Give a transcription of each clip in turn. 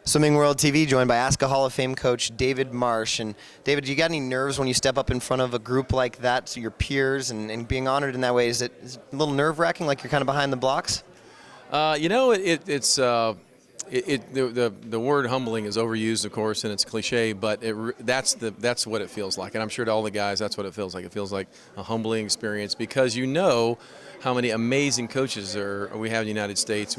Swimming World TV, joined by ASCA Hall of Fame coach David Marsh. And David, do you got any nerves when you step up in front of a group like that, to your peers, and being honored in that way? Is it a little nerve-wracking, like you're kind of behind the blocks? You know, the word humbling is overused, of course, and it's cliche, but that's what it feels like. And I'm sure to all the guys, that's what it feels like. It feels like a humbling experience because you know how many amazing coaches we have in the United States.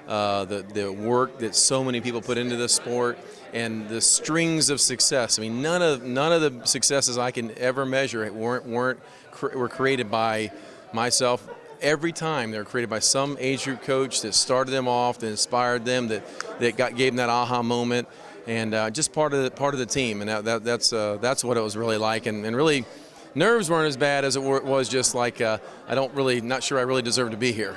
The work that so many people put into this sport and the strings of success. I mean, none of the successes I can ever measure were created by myself. Every time they're created by some age group coach that started them off, that inspired them, that gave them that aha moment, and just part of the team. And that's what it was really like. And really, nerves weren't as bad as it was just like not sure I really deserve to be here.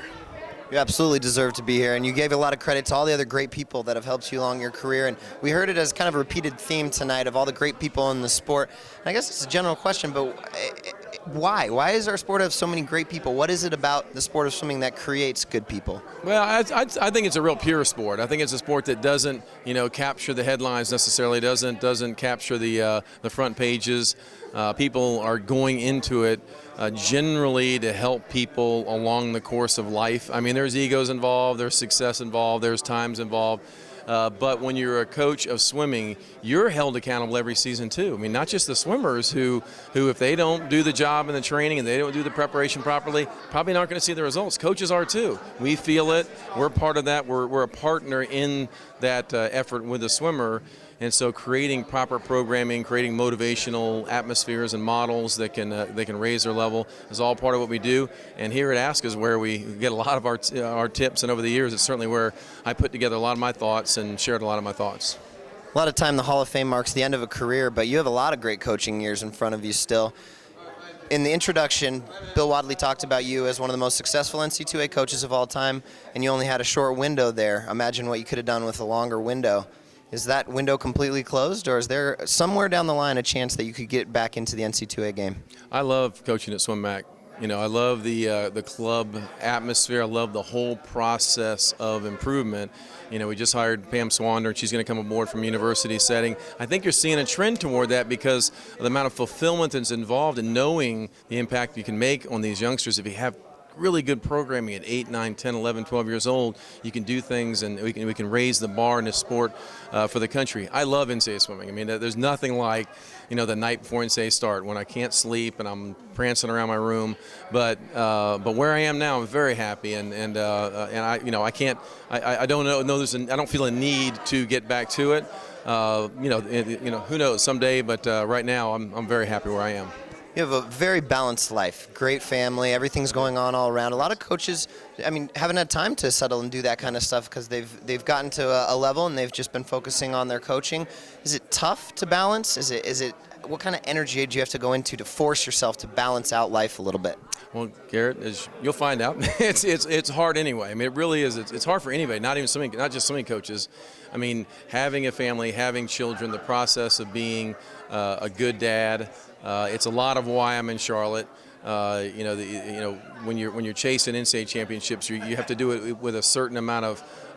You absolutely deserve to be here, and you gave a lot of credit to all the other great people that have helped you along your career, and we heard it as kind of a repeated theme tonight of all the great people in the sport. And I guess it's a general question, but why? Why does our sport have so many great people? What is it about the sport of swimming that creates good people? Well, I think it's a real pure sport. I think it's a sport that doesn't, capture the headlines necessarily, doesn't capture the front pages. People are going into it generally to help people along the course of life. I mean, there's egos involved, there's success involved, there's times involved. But when you're a coach of swimming, you're held accountable every season too. I mean, not just the swimmers who if they don't do the job in the training and they don't do the preparation properly, probably not going to see the results. Coaches are too. We feel it. We're part of that. We're a partner in that effort with the swimmer. And so creating proper programming, creating motivational atmospheres and models that can raise their level is all part of what we do. And here at ASCA is where we get a lot of our tips, and over the years it's certainly where I put together a lot of my thoughts and shared a lot of my thoughts. A lot of time the Hall of Fame marks the end of a career, but you have a lot of great coaching years in front of you still. In the introduction, Bill Wadley talked about you as one of the most successful NC2A coaches of all time, and you only had a short window there. Imagine what you could have done with a longer window. Is that window completely closed, or is there somewhere down the line a chance that you could get back into the NC2A game? I love coaching at SwimMac. I love the club atmosphere. I love the whole process of improvement. We just hired Pam Swander. She's going to come aboard from university setting. I think you're seeing a trend toward that because of the amount of fulfillment that's involved in knowing the impact you can make on these youngsters if you have really good programming at 8, 9, 10, 11, 12 years old. You can do things, and we can raise the bar in this sport for the country. I love NCAA swimming. I mean, there's nothing like, the night before NCAA start when I can't sleep and I'm prancing around my room. But where I am now, I'm very happy, and I I don't know I don't feel a need to get back to it. Who knows someday, but right now I'm very happy where I am. You have a very balanced life, great family, everything's going on all around. A lot of coaches, haven't had time to settle and do that kind of stuff because they've gotten to a level and they've just been focusing on their coaching. Is it tough to balance? Is it what kind of energy do you have to go into to force yourself to balance out life a little bit? Well, Garrett, as you'll find out, it's hard anyway. I mean, it really is. It's hard for anybody, not just swimming coaches. I mean, having a family, having children, the process of being a good dad. It's a lot of why I'm in Charlotte. When you're chasing NCAA championships, you have to do it with a certain amount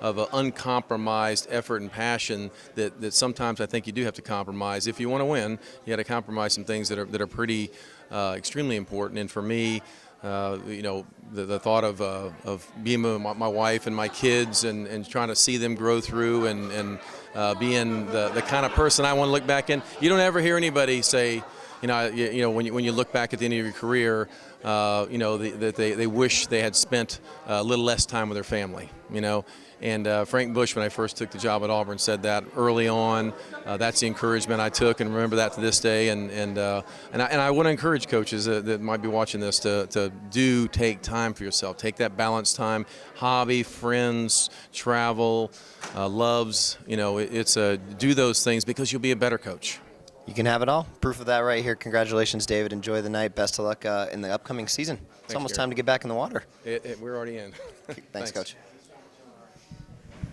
of uncompromised effort and passion that sometimes I think you do have to compromise. If you want to win, you got to compromise some things that are pretty extremely important. And for me, the thought of being with my wife and my kids and trying to see them grow through and being the kind of person I want to look back in. You don't ever hear anybody say, when you look back at the end of your career, that they wish they had spent a little less time with their family, And Frank Bush, when I first took the job at Auburn, said that early on. That's the encouragement I took, and remember that to this day. And I want to encourage coaches that might be watching this to do take time for yourself. Take that balanced time, hobby, friends, travel, loves. Do those things because you'll be a better coach. You can have it all. Proof of that right here. Congratulations, David. Enjoy the night. Best of luck in the upcoming season. It's almost time to get back in the water. We're already in. Thanks, Coach.